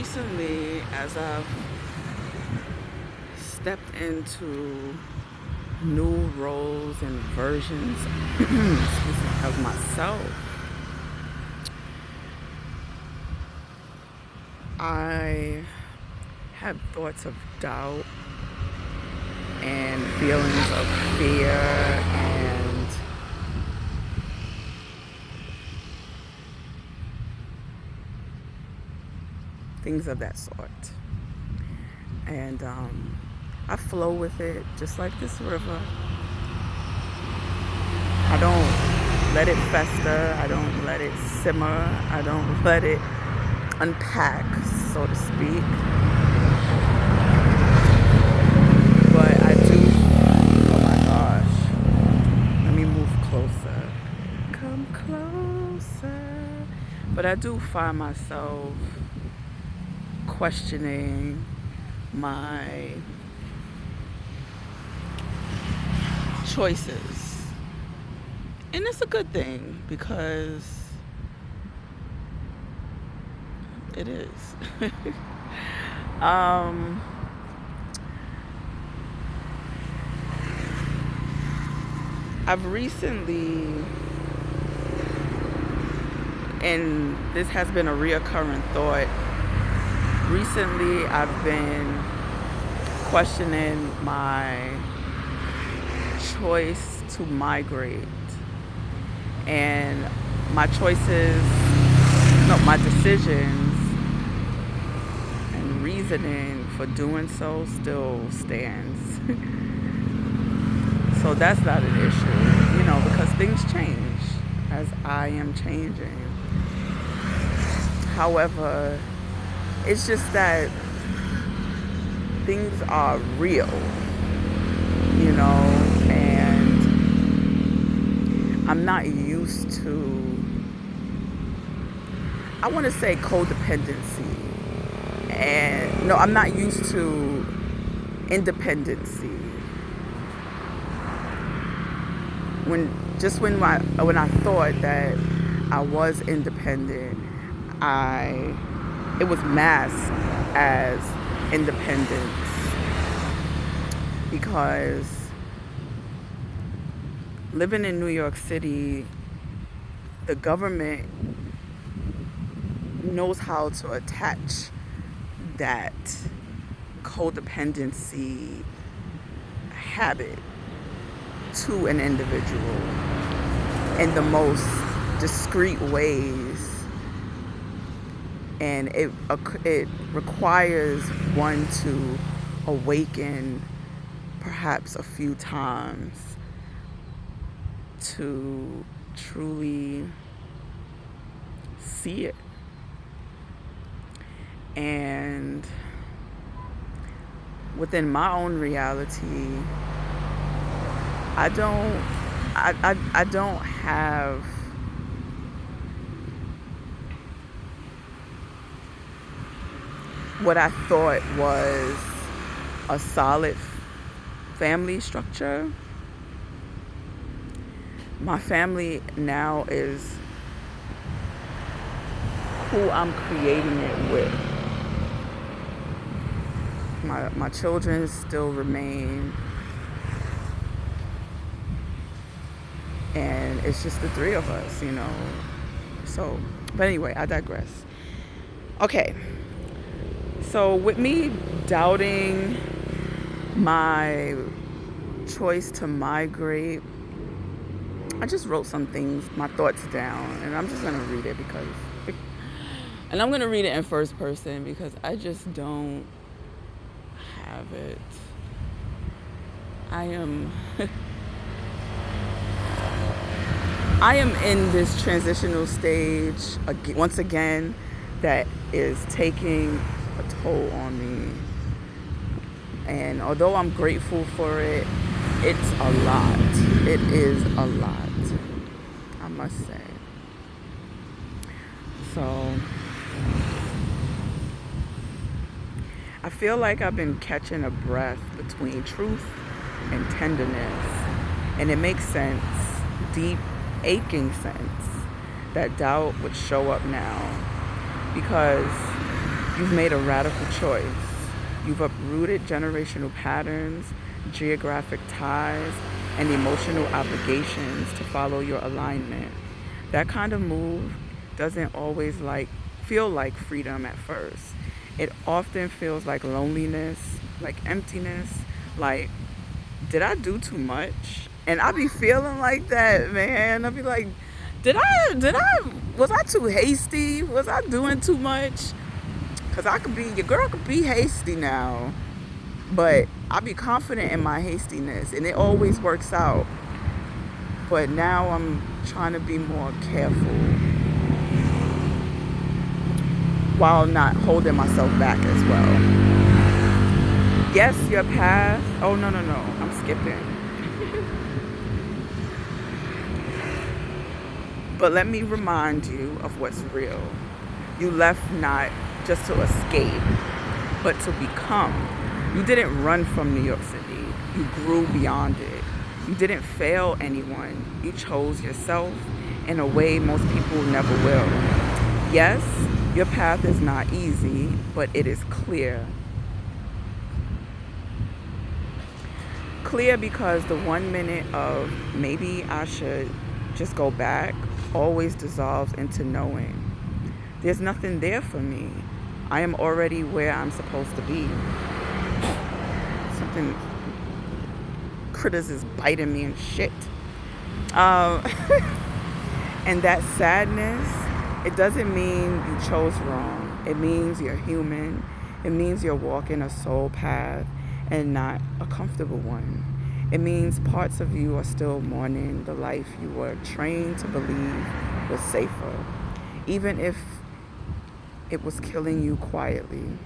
recently, as I've stepped into new roles and versions excuse me, of myself, I have thoughts of doubt and feelings of fear and things of that sort. And I flow with it just like this river. I don't let it fester. I don't let it simmer. I don't let it unpack, so to speak. But I do, oh my gosh, let me move closer. Come closer. But I do find myself questioning my choices. And it's a good thing because it is. um, I've recently, and this has been a reoccurring thought, recently I've been questioning my choice to migrate and my choices, no, my decisions and reasoning for doing so still stands. So that's not an issue, because things change as I am changing. However, it's just that things are real, and I'm not used to, I want to say codependency. And no, I'm not used to independency. When I thought that I was independent, it was masked as independence because living in New York City, the government knows how to attach that codependency habit to an individual in the most discreet ways, and it requires one to awaken perhaps a few times to truly see it. And within my own reality, I don't have what I thought was a solid family structure. My family now is who I'm creating it with. My children still remain, and it's just the three of us, So, but anyway, I digress. Okay, so with me doubting my choice to migrate, I just wrote some things, my thoughts down, and I'm just gonna read it and I'm gonna read it in first person because I just don't have it. I am in this transitional stage once again that is taking a toll on me. And although I'm grateful for it, it's a lot. It is a lot, I must say. So I feel like I've been catching a breath between truth and tenderness. And it makes sense, deep, aching sense, that doubt would show up now. Because You've made a radical choice. You've uprooted generational patterns, geographic ties, and emotional obligations to follow your alignment. That kind of move doesn't always feel like freedom at first. It often feels like loneliness, like emptiness, like, did I do too much? And I be feeling like that, man. I be like, was I too hasty? Was I doing too much? Cause your girl could be hasty now, but I be confident in my hastiness, and it always works out. But now I'm trying to be more careful while not holding myself back as well. Yes, your path. Oh, no, I'm skipping. But let me remind you of what's real. You left not just to escape, but to become. You didn't run from New York City. You grew beyond it. You didn't fail anyone. You chose yourself in a way most people never will. Yes, your path is not easy, but it is clear. Clear because the 1 minute of maybe I should just go back always dissolves into knowing. There's nothing there for me. I am already where I'm supposed to be. Something, critters is biting me and shit. And that sadness, it doesn't mean you chose wrong. It means you're human. It means you're walking a soul path and not a comfortable one. It means parts of you are still mourning the life you were trained to believe was safer, even if it was killing you quietly.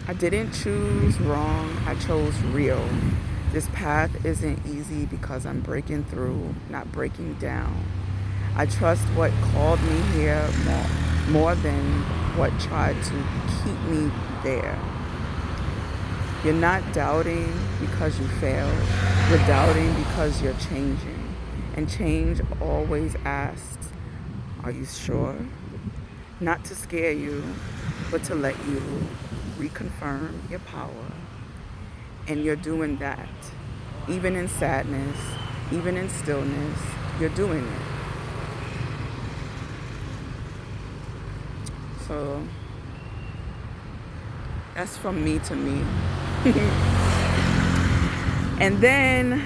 I didn't choose wrong, I chose real. This path isn't easy because I'm breaking through, not breaking down. I trust what called me here more than what tried to keep me there. You're not doubting because you failed. You're doubting because you're changing. And change always asks, are you sure? Not to scare you, but to let you reconfirm your power. And you're doing that. Even in sadness, even in stillness, you're doing it. So that's from me to me. And then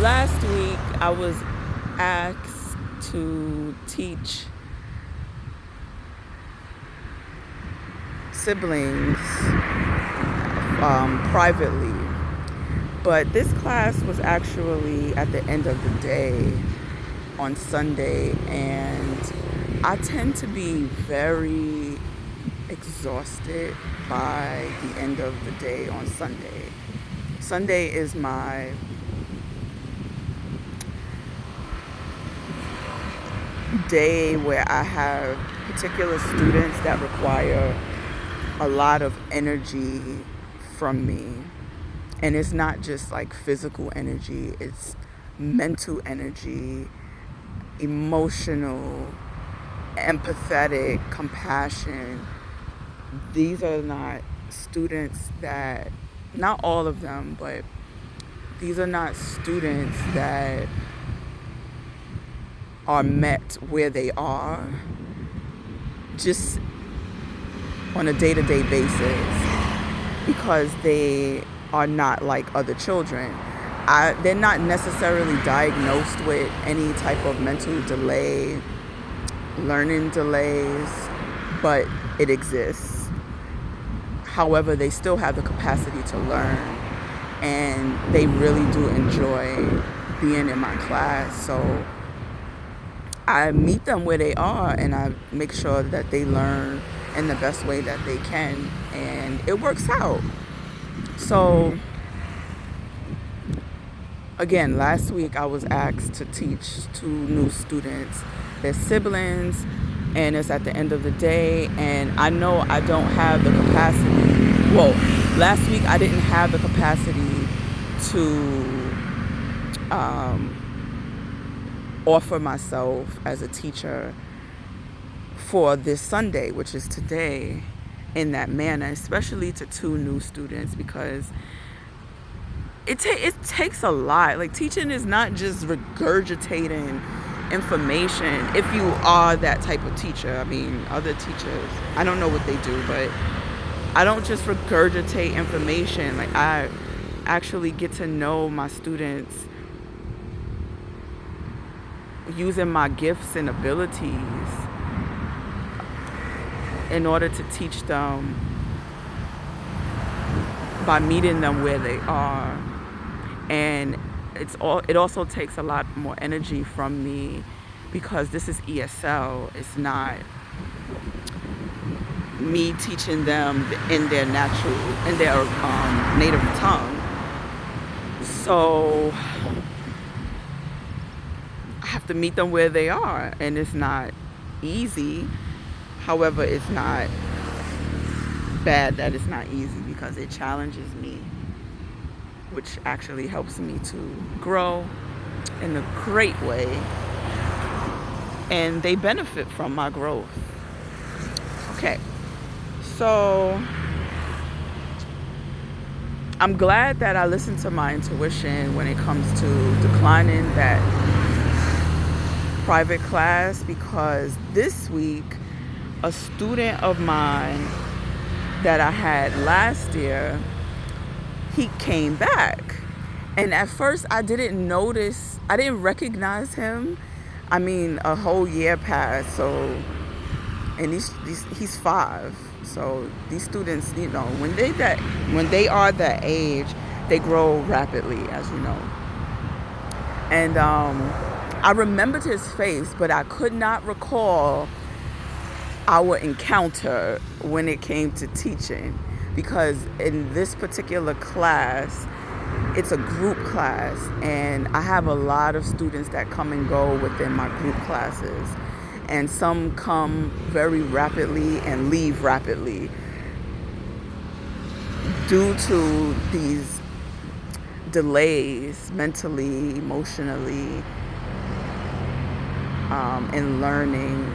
last week I was asked to teach siblings privately, but this class was actually at the end of the day on Sunday, and I tend to be very exhausted by the end of the day on Sunday. Sunday is my day where I have particular students that require a lot of energy from me. And it's not just like physical energy, it's mental energy, emotional, empathetic, compassion. These are not students that, not all of them, but these are not students that are met where they are just on a day-to-day basis because they are not like other children. They're not necessarily diagnosed with any type of mental delay, learning delays, but it exists. However, they still have the capacity to learn, and they really do enjoy being in my class. So I meet them where they are, and I make sure that they learn in the best way that they can, and it works out. So again, last week I was asked to teach 2 new students. They're siblings, and it's at the end of the day, and I know I don't have the capacity. Well, last week I didn't have the capacity to offer myself as a teacher for this Sunday, which is today, in that manner, especially to 2 new students, because it takes a lot. Like, teaching is not just regurgitating information. If you are that type of teacher, I mean, other teachers, I don't know what they do, but I don't just regurgitate information. Like, I actually get to know my students using my gifts and abilities in order to teach them by meeting them where they are. And it also takes a lot more energy from me, because this is ESL. It's not me teaching them in their native tongue. So I have to meet them where they are, and it's not easy. However, it's not bad that it's not easy, because it challenges me, which actually helps me to grow in a great way, and they benefit from my growth. Okay, so I'm glad that I listened to my intuition when it comes to declining that private class, because this week a student of mine that I had last year, he came back. And at first I didn't recognize him. I mean, a whole year passed, and he's 5. So these students, when they are that age, they grow rapidly, as you know. And I remembered his face, but I could not recall our encounter when it came to teaching, because in this particular class, it's a group class, and I have a lot of students that come and go within my group classes, and some come very rapidly and leave rapidly due to these delays mentally, emotionally, in learning,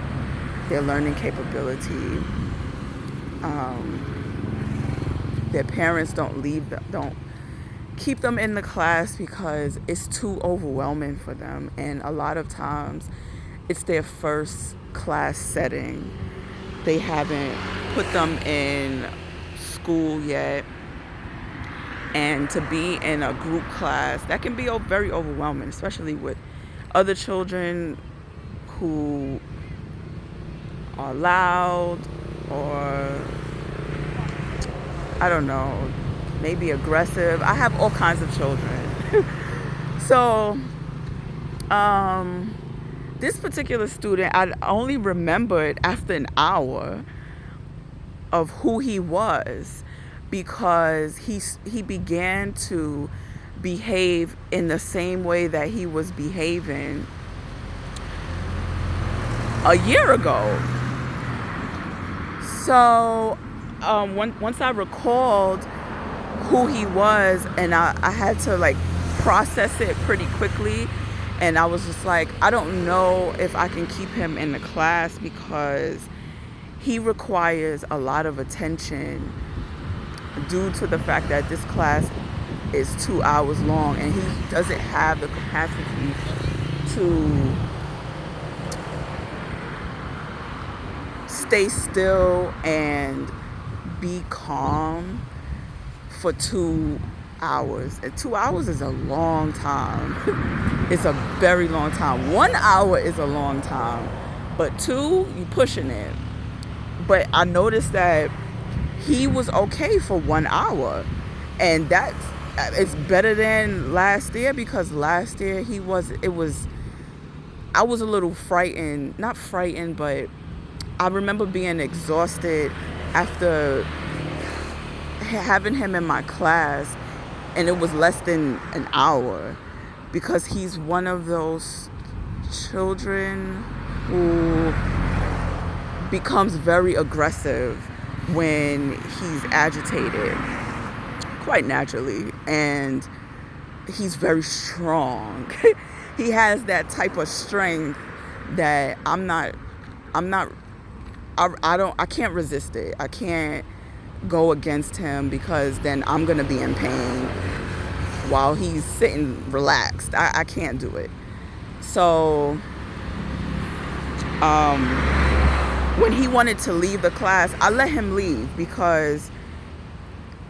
their learning capability. Their parents don't keep them in the class because it's too overwhelming for them, and a lot of times it's their first class setting. They haven't put them in school yet, and to be in a group class, that can be very overwhelming, especially with other children who are loud, or I don't know, maybe aggressive. I have all kinds of children. So this particular student, I only remembered after an hour of who he was, because he began to behave in the same way that he was behaving a year ago. So once I recalled who he was, and I had to process it pretty quickly, and I was just like, I don't know if I can keep him in the class, because he requires a lot of attention due to the fact that this class is 2 hours long, and he doesn't have the capacity to stay still and be calm for 2 hours. And 2 hours is a long time. It's a very long time. 1 hour is a long time, but 2, you pushing it. But I noticed that he was okay for 1 hour, and it's better than last year, because last year I was a little frightened, not frightened, but I remember being exhausted after having him in my class, and it was less than an hour, because he's one of those children who becomes very aggressive when he's agitated, quite naturally, and he's very strong. He has that type of strength that I'm not I can't resist it. I can't go against him because then I'm going to be in pain while he's sitting relaxed. I can't do it. So when he wanted to leave the class, I let him leave because,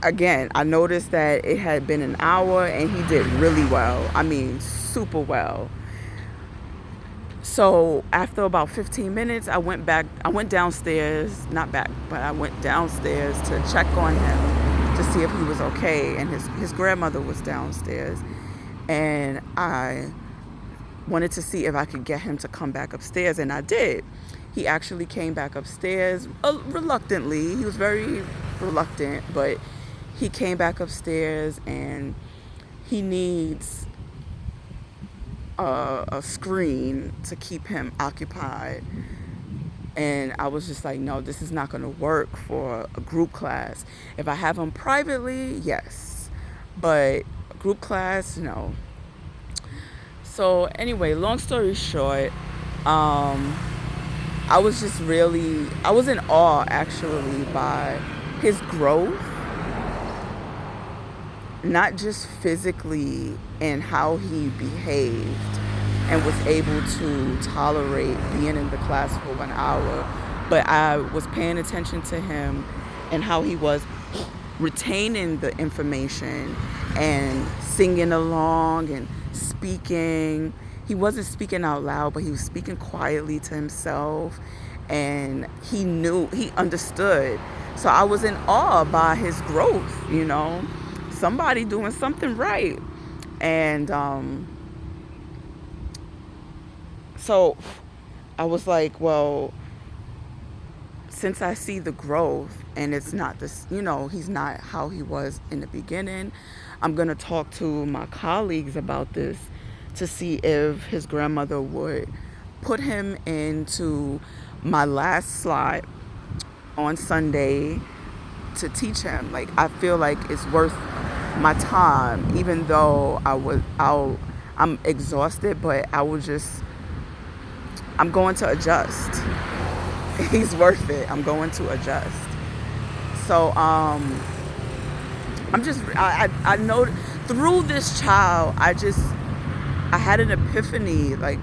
again, I noticed that it had been an hour and he did really well. I mean, super well. So after about 15 minutes, I went downstairs, not back, but I went downstairs to check on him to see if he was okay. And his grandmother was downstairs. And I wanted to see if I could get him to come back upstairs, and I did. He actually came back upstairs reluctantly. He was very reluctant, but he came back upstairs, and he needs a screen to keep him occupied. And I was just like, no, this is not going to work for a group class. If I have him privately, yes, but group class, no. So anyway, long story short, I was in awe actually by his growth, not just physically and how he behaved and was able to tolerate being in the class for 1 hour, but I was paying attention to him and how he was retaining the information and singing along and speaking. He wasn't speaking out loud, but he was speaking quietly to himself, and he understood. So I was in awe by his growth, somebody doing something right. And so I was like, well, since I see the growth and it's not this, he's not how he was in the beginning, I'm going to talk to my colleagues about this to see if his grandmother would put him into my last slot on Sunday to teach him. Like, I feel like it's worth my time, even though I'm exhausted, but I'm going to adjust. He's worth it. I'm going to adjust. So I know through this child, I had an epiphany. Like,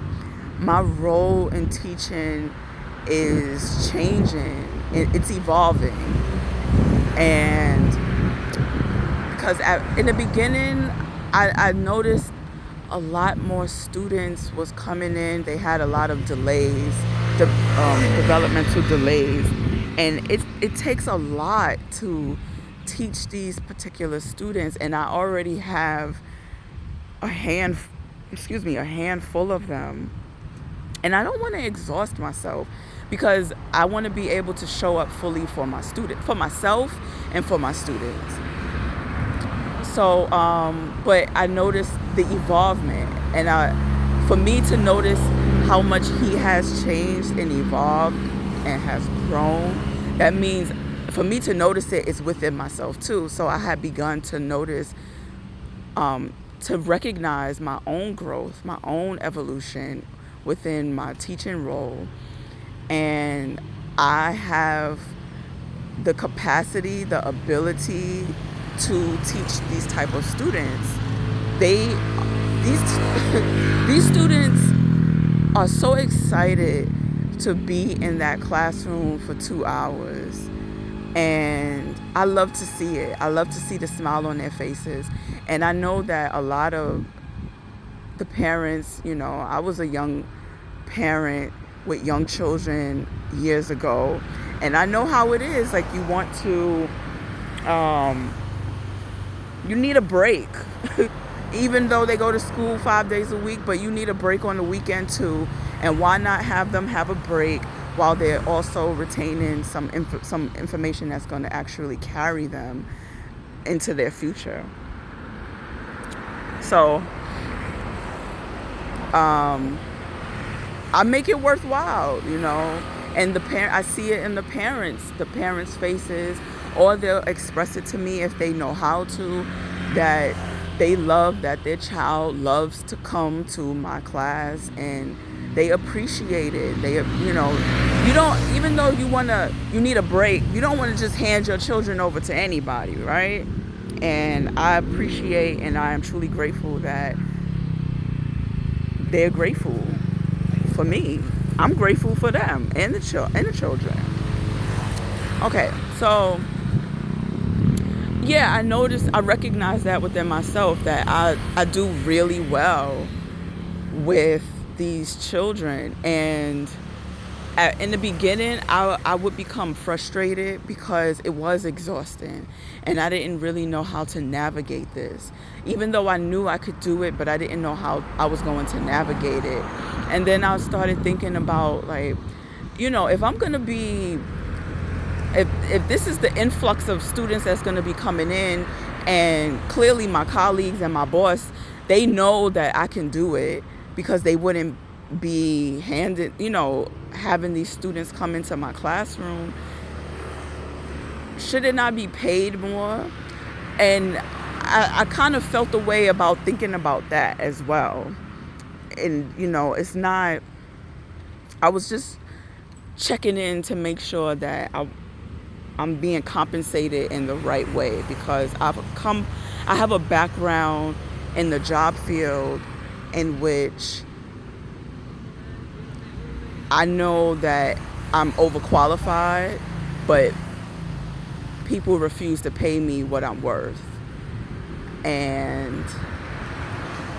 my role in teaching is changing. It's evolving. And because in the beginning, I noticed a lot more students was coming in. They had a lot of delays, developmental delays. And it takes a lot to teach these particular students. And I already have a handful of them. And I don't want to exhaust myself because I want to be able to show up fully for myself and for my students. So, but I noticed the evolvement, and for me to notice how much he has changed and evolved and has grown, that means for me to notice it's within myself too. So I had begun to notice, to recognize my own growth, my own evolution within my teaching role. And I have the capacity, the ability to teach these type of students. These students are so excited to be in that classroom for 2 hours. And I love to see it. I love to see the smile on their faces. And I know that a lot of the parents, I was a young parent with young children years ago. And I know how it is. Like, you want to, you need a break. Even though they go to school 5 days a week, but you need a break on the weekend too. And why not have them have a break while they're also retaining some information that's going to actually carry them into their future. So I make it worthwhile, and I see it in the parents' faces, or they'll express it to me if they know how to, that they love that their child loves to come to my class and They appreciate it. You don't, even though you need a break, you don't want to just hand your children over to anybody, right? And I appreciate and I am truly grateful that they're grateful for me. I'm grateful for them and the children. Okay, so yeah, I recognize that within myself, that I do really well with these children. And in the beginning, I would become frustrated because it was exhausting and I didn't really know how to navigate this. Even though I knew I could do it, but I didn't know how I was going to navigate it. And then I started thinking about, like, if I'm going to be, if this is the influx of students that's going to be coming in, and clearly my colleagues and my boss, they know that I can do it, because they wouldn't be having these students come into my classroom. Should it not be paid more? And I kind of felt the way about thinking about that as well. And, it's not, I was just checking in to make sure that I'm being compensated in the right way, because I have a background in the job field in which I know that I'm overqualified, but people refuse to pay me what I'm worth. And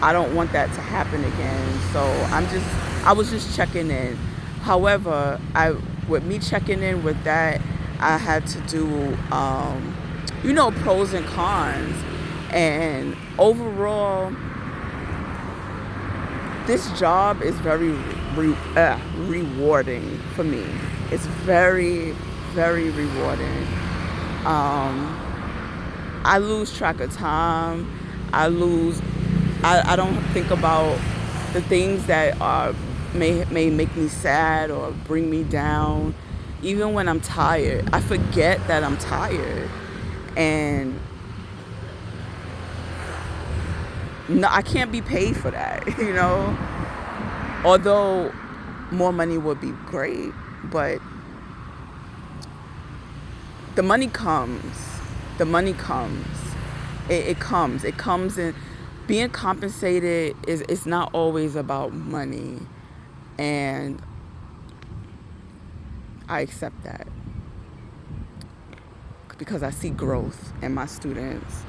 I don't want that to happen again. So I was just checking in. However, with me checking in with that, I had to do, pros and cons. And overall, this job is very rewarding for me. It's very, very rewarding. I lose track of time. I don't think about the things that may make me sad or bring me down. Even when I'm tired, I forget that I'm tired. And no, I can't be paid for that, Although more money would be great, but the money comes. It comes, and being compensated is not always about money. And I accept that, because I see growth in my students.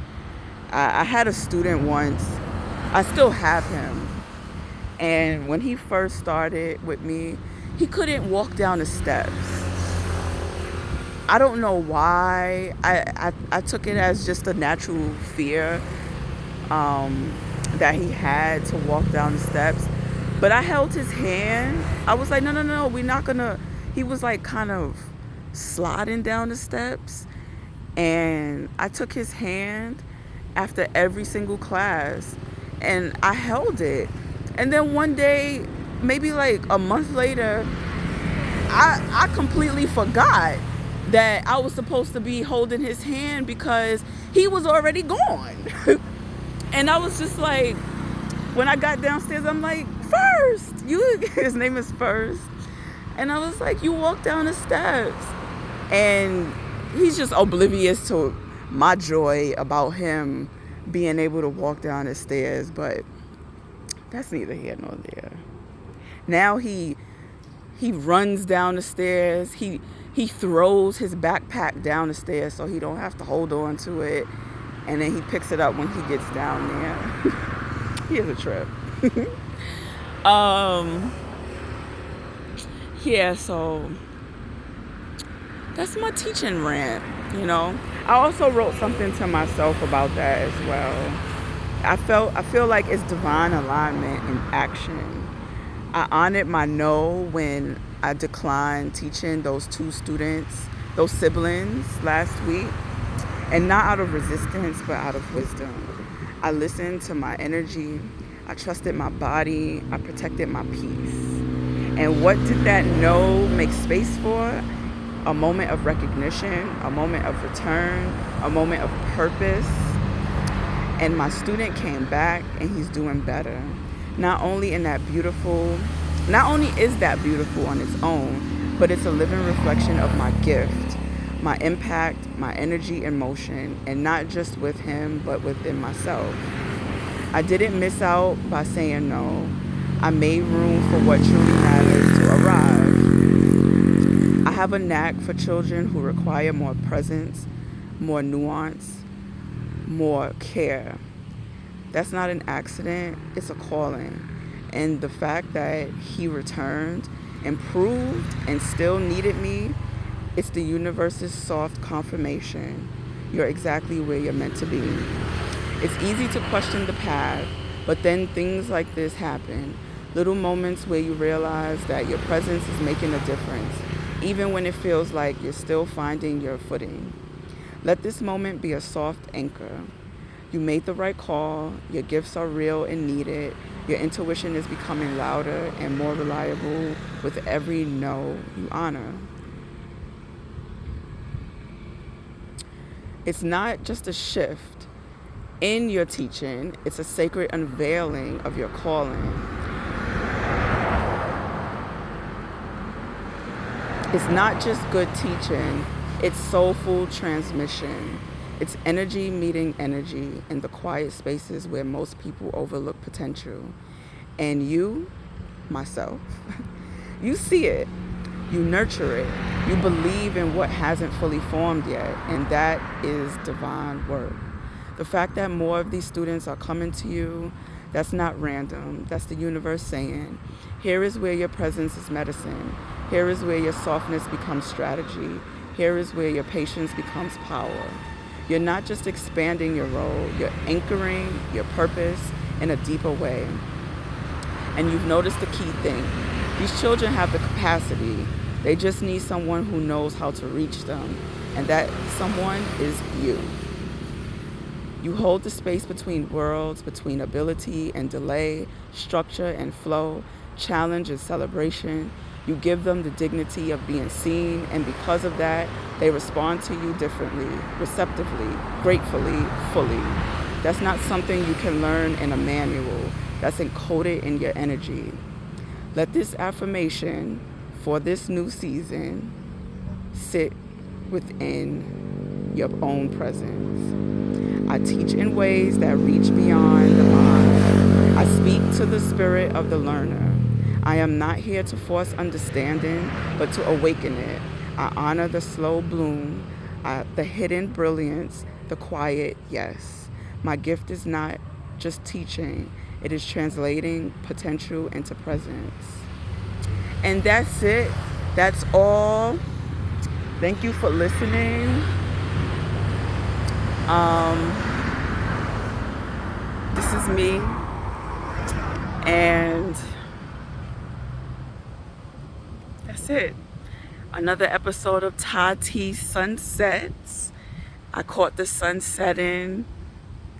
I had a student once, I still have him, and when he first started with me, he couldn't walk down the steps. I don't know why. I took it as just a natural fear that he had to walk down the steps. But I held his hand. I was like, no, we're not gonna. He was like kind of sliding down the steps. And I took his hand after every single class, and I held it. And then one day, maybe like a month later, I completely forgot that I was supposed to be holding his hand, because he was already gone. And I was just like, when I got downstairs, I'm like, First, his name is First. And I was like, you walk down the steps. And he's just oblivious to my joy about him being able to walk down the stairs. But that's neither here nor there. Now he runs down the stairs. He throws his backpack down the stairs so he don't have to hold on to it. And then he picks it up when he gets down there. He has a trip. Yeah, so that's my teaching rant, you know. I also wrote something to myself about that as well. I feel like it's divine alignment in action. I honored my no when I declined teaching those two students, those siblings last week. And not out of resistance, but out of wisdom. I listened to my energy. I trusted my body. I protected my peace. And what did that no make space for? A moment of recognition, a moment of return, a moment of purpose. And my student came back and he's doing better. Not only in that beautiful Not only is that beautiful on its own, but it's a living reflection of my gift, my impact, my energy and motion, and not just with him, but within myself. I didn't miss out by saying no. I made room for what truly matters to arrive. I have a knack for children who require more presence, more nuance, more care. That's not an accident, it's a calling. And the fact that he returned, improved, and still needed me, it's the universe's soft confirmation. You're exactly where you're meant to be. It's easy to question the path, but then things like this happen. Little moments where you realize that your presence is making a difference, even when it feels like you're still finding your footing. Let this moment be a soft anchor. You made the right call, your gifts are real and needed, your intuition is becoming louder and more reliable with every no you honor. It's not just a shift in your teaching, it's a sacred unveiling of your calling. It's not just good teaching, it's soulful transmission. It's energy meeting energy in the quiet spaces where most people overlook potential. And you, myself, you see it, you nurture it, you believe in what hasn't fully formed yet, and that is divine work. The fact that more of these students are coming to you, that's not random. That's the universe saying, here is where your presence is medicine. Here is where your softness becomes strategy. Here is where your patience becomes power. You're not just expanding your role, you're anchoring your purpose in a deeper way. And you've noticed the key thing. These children have the capacity. They just need someone who knows how to reach them. And that someone is you. You hold the space between worlds, between ability and delay, structure and flow, challenge and celebration. You give them the dignity of being seen, and because of that, they respond to you differently, receptively, gratefully, fully. That's not something you can learn in a manual. That's encoded in your energy. Let this affirmation for this new season sit within your own presence. I teach in ways that reach beyond the mind. I speak to the spirit of the learner. I am not here to force understanding, but to awaken it. I honor the slow bloom, the hidden brilliance, the quiet yes. My gift is not just teaching, it is translating potential into presence. And that's it. That's all. Thank you for listening. This is me. And that's it. Another episode of Tati Sunsets. I caught the sun setting.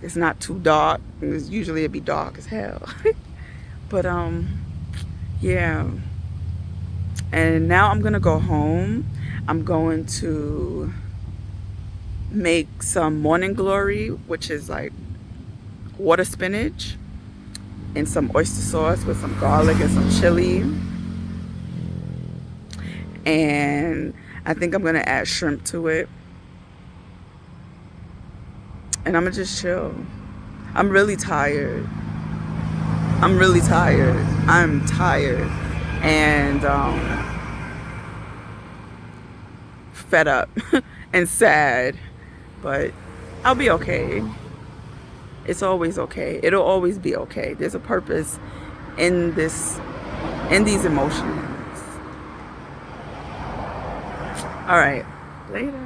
It's not too dark. Usually it'd be dark as hell. But yeah. And now I'm gonna go home. I'm going to make some morning glory, which is like water spinach and some oyster sauce with some garlic and some chili. And I think I'm gonna add shrimp to it. And I'm gonna just chill. I'm really tired. I'm tired and fed up and sad, but I'll be okay. It's always okay. It'll always be okay. There's a purpose in these emotions. All right, later.